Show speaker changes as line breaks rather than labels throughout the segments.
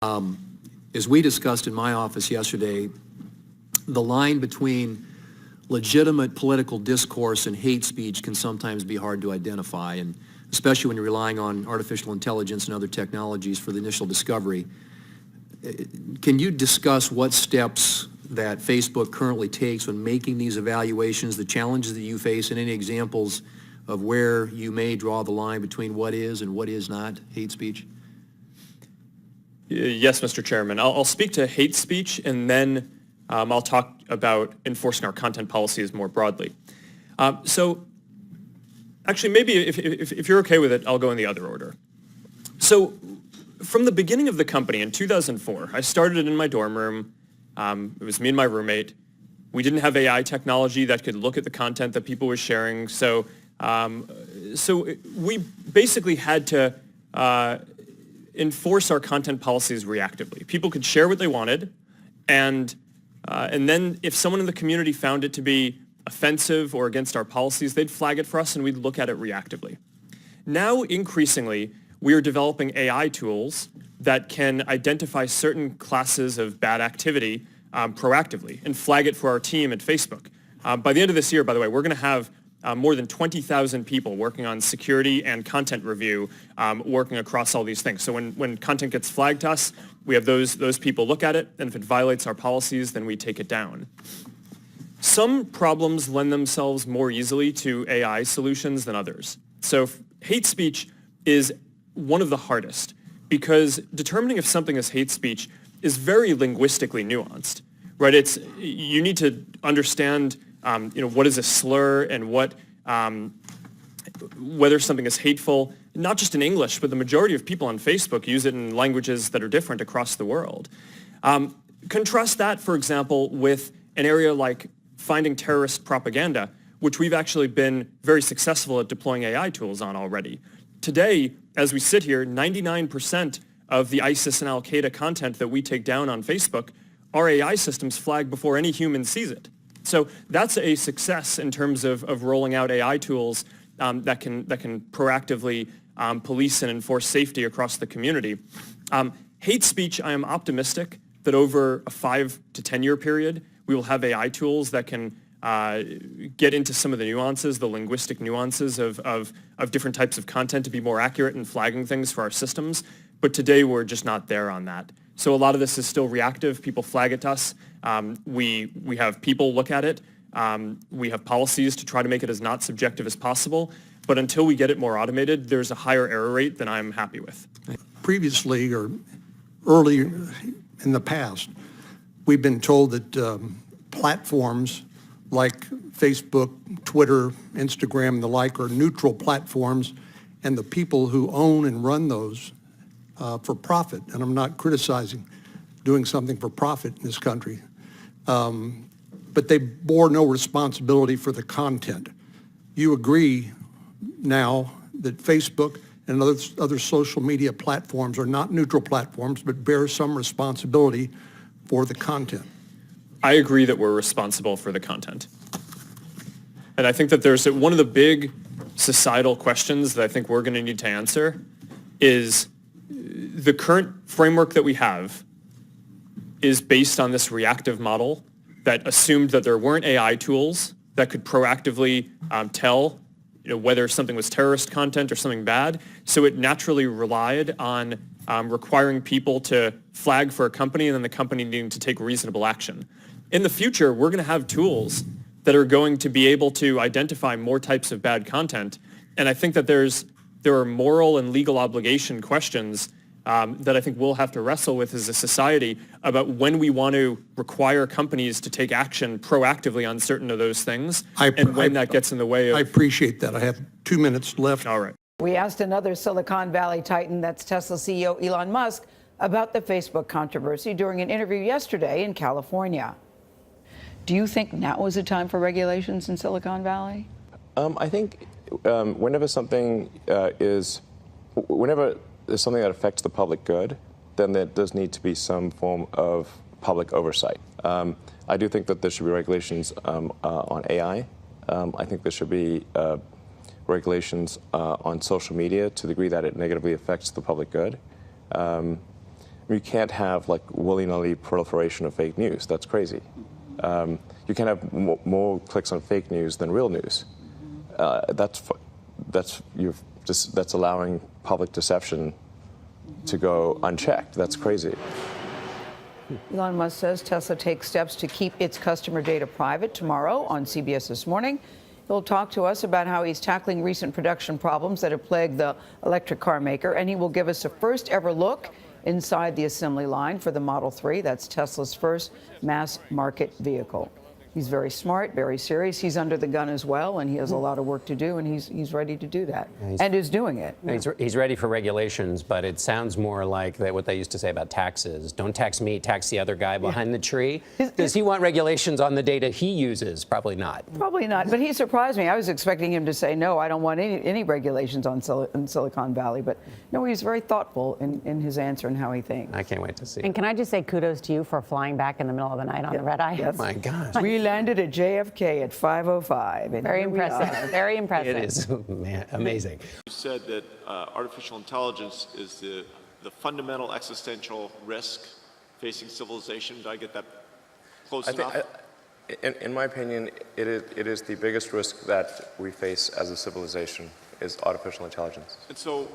As we discussed in my office yesterday, the line between legitimate political discourse and hate speech can sometimes be hard to identify, and especially when you're relying on artificial intelligence and other technologies for the initial discovery. Can you discuss what steps that Facebook currently takes when making these evaluations, the challenges that you face, and any examples of where you may draw the line between what is and what is not hate speech?
Yes, Mr. Chairman. I'll speak to hate speech, and then I'll talk about enforcing our content policies more broadly. So actually, maybe if you're okay with it, I'll go in the other order. So from the beginning of the company in 2004, I started it in my dorm room. It was me and my roommate. We didn't have AI technology that could look at the content that people were sharing. So we basically had to enforce our content policies reactively. People could share what they wanted, and then if someone in the community found it to be offensive or against our policies, they'd flag it for us and we'd look at it reactively. Now, increasingly, we are developing AI tools that can identify certain classes of bad activity proactively and flag it for our team at Facebook. By the end of this year, by the way, we're going to have more than 20,000 people working on security and content review, working across all these things. So when content gets flagged to us, we have those people look at it, and if it violates our policies, then we take it down. Some problems lend themselves more easily to AI solutions than others. So hate speech is one of the hardest, because determining if something is hate speech is very linguistically nuanced, right? You need to understand what is a slur and whether something is hateful, not just in English, but the majority of people on Facebook use it in languages that are different across the world. Contrast that, for example, with an area like finding terrorist propaganda, which we've actually been very successful at deploying AI tools on already. Today, as we sit here, 99% of the ISIS and Al-Qaeda content that we take down on Facebook, our AI systems flag before any human sees it. So that's a success in terms of rolling out AI tools that can proactively police and enforce safety across the community. Hate speech, I am optimistic that over a 5 to 10 year period, we will have AI tools that can get into some of the nuances, the linguistic nuances of different types of content to be more accurate in flagging things for our systems. But today, we're just not there on that. So a lot of this is still reactive. People flag it to us. We have people look at it. We have policies to try to make it as not subjective as possible. But until we get it more automated, there's a higher error rate than I'm happy with.
Previously, or early in the past, we've been told that platforms like Facebook, Twitter, Instagram, and the like are neutral platforms, and the people who own and run those for profit, and I'm not criticizing doing something for profit in this country, but they bore no responsibility for the content. You agree now that Facebook and other social media platforms are not neutral platforms, but bear some responsibility for the content?
I agree that we're responsible for the content. And I think that there's one of the big societal questions that I think we're going to need to answer is the current framework that we have is based on this reactive model that assumed that there weren't AI tools that could proactively tell whether something was terrorist content or something bad. So it naturally relied on requiring people to flag for a company and then the company needing to take reasonable action. In the future, we're going to have tools that are going to be able to identify more types of bad content. And I think that there are moral and legal obligation questions that I think we'll have to wrestle with as a society about when we want to require companies to take action proactively on certain of those things and when that gets in the way of...
I appreciate that. I have 2 minutes left.
All right.
We asked another Silicon Valley titan, that's Tesla CEO Elon Musk, about the Facebook controversy during an interview yesterday in California. Do you think now is the time for regulations in Silicon Valley?
I think whenever there's something that affects the public good, then there does need to be some form of public oversight. I do think that there should be regulations on AI. I think there should be regulations on social media to the degree that it negatively affects the public good. You can't have like willy-nilly proliferation of fake news. That's crazy. You can have more clicks on fake news than real news. That's allowing public deception to go unchecked. That's crazy.
Elon Musk says Tesla takes steps to keep its customer data private. Tomorrow on CBS This Morning, he'll talk to us about how he's tackling recent production problems that have plagued the electric car maker, and he will give us a first ever look inside the assembly line for the Model 3. That's Tesla's first mass market vehicle. He's very smart, very serious. He's under the gun as well, and he has a lot of work to do, and he's ready to do that, and is doing it.
He's ready for regulations, but it sounds more like what they used to say about taxes. Don't tax me, tax the other guy behind the tree. Does he want regulations on the data he uses? Probably not.
Probably not, but he surprised me. I was expecting him to say, no, I don't want any regulations on in Silicon Valley, but no, he's very thoughtful in his answer and how he thinks.
I can't wait to see.
And can I just say kudos to you for flying back in the middle of the night on the red eye?
Yes.
Oh my gosh.
We landed at JFK at 5:05.
Very impressive. Very impressive.
It is amazing.
You said that artificial intelligence is the fundamental existential risk facing civilization. Did I get that close enough?
In my opinion, it is the biggest risk that we face as a civilization is artificial intelligence.
And so,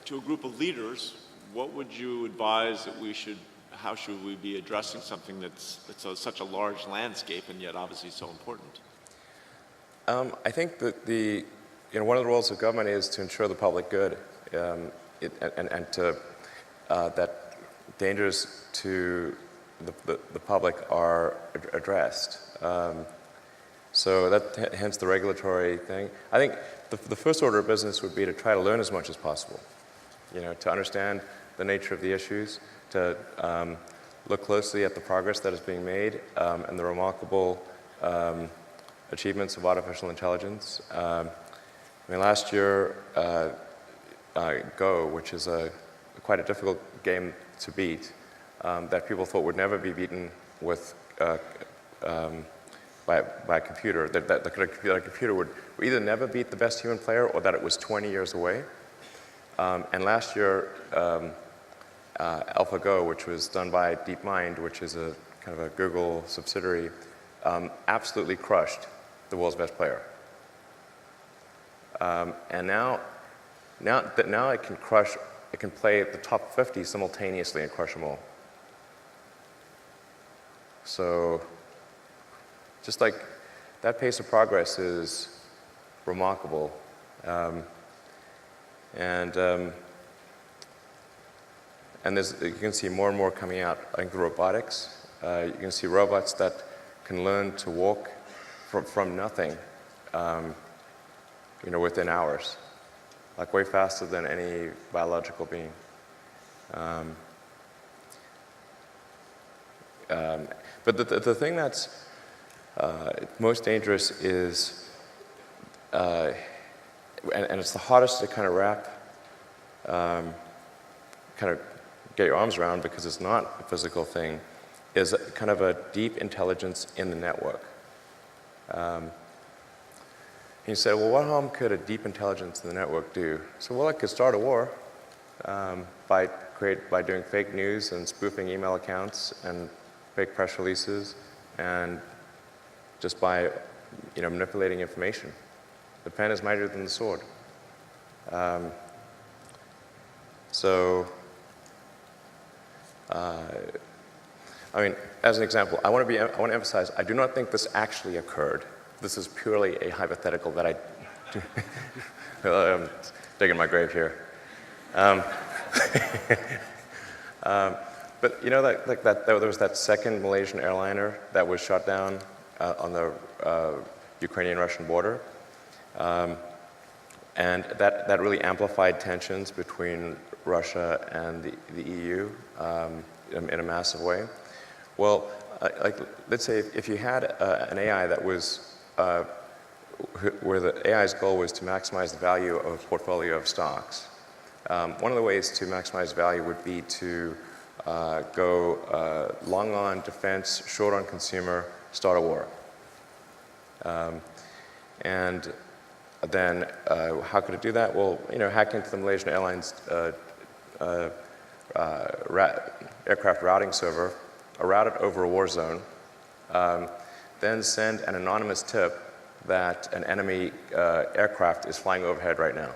to a group of leaders, what would you advise that how should we be addressing something that's such a large landscape and yet obviously so important?
I think that one of the roles of government is to ensure the public good, and to that dangers to the public are addressed. So that hence the regulatory thing. I think the first order of business would be to try to learn as much as possible, to understand the nature of the issues, to look closely at the progress that is being made and the remarkable achievements of artificial intelligence. Last year, Go, which is quite a difficult game to beat, that people thought would never be beaten with by a computer, that a computer would either never beat the best human player or that it was 20 years away. And last year, AlphaGo, which was done by DeepMind, which is a kind of a Google subsidiary, absolutely crushed the world's best player. And now it can play at the top 50 simultaneously and crush them all. So, just like that pace of progress is remarkable, and you can see more and more coming out. I think the robotics, you can see robots that can learn to walk from nothing, within hours, like way faster than any biological being. But the thing that's most dangerous is, and it's the hardest to kind of wrap, kind of get your arms around because it's not a physical thing, is kind of a deep intelligence in the network. You say, well, what harm could a deep intelligence in the network do? So, well, it could start a war by doing fake news and spoofing email accounts and fake press releases, and just by manipulating information. The pen is mightier than the sword. As an example, I want to emphasize, I do not think this actually occurred. This is purely a hypothetical that I'm digging my grave here. But there was that second Malaysian airliner that was shot down on the Ukrainian-Russian border, and that really amplified tensions between Russia and the EU in a massive way. Well, let's say if you had an AI that was where the AI's goal was to maximize the value of a portfolio of stocks. One of the ways to maximize value would be to go long on defense, short on consumer, start a war. And then how could it do that? Well, hack into the Malaysian Airlines aircraft routing server, route it over a war zone, then send an anonymous tip that an enemy aircraft is flying overhead right now.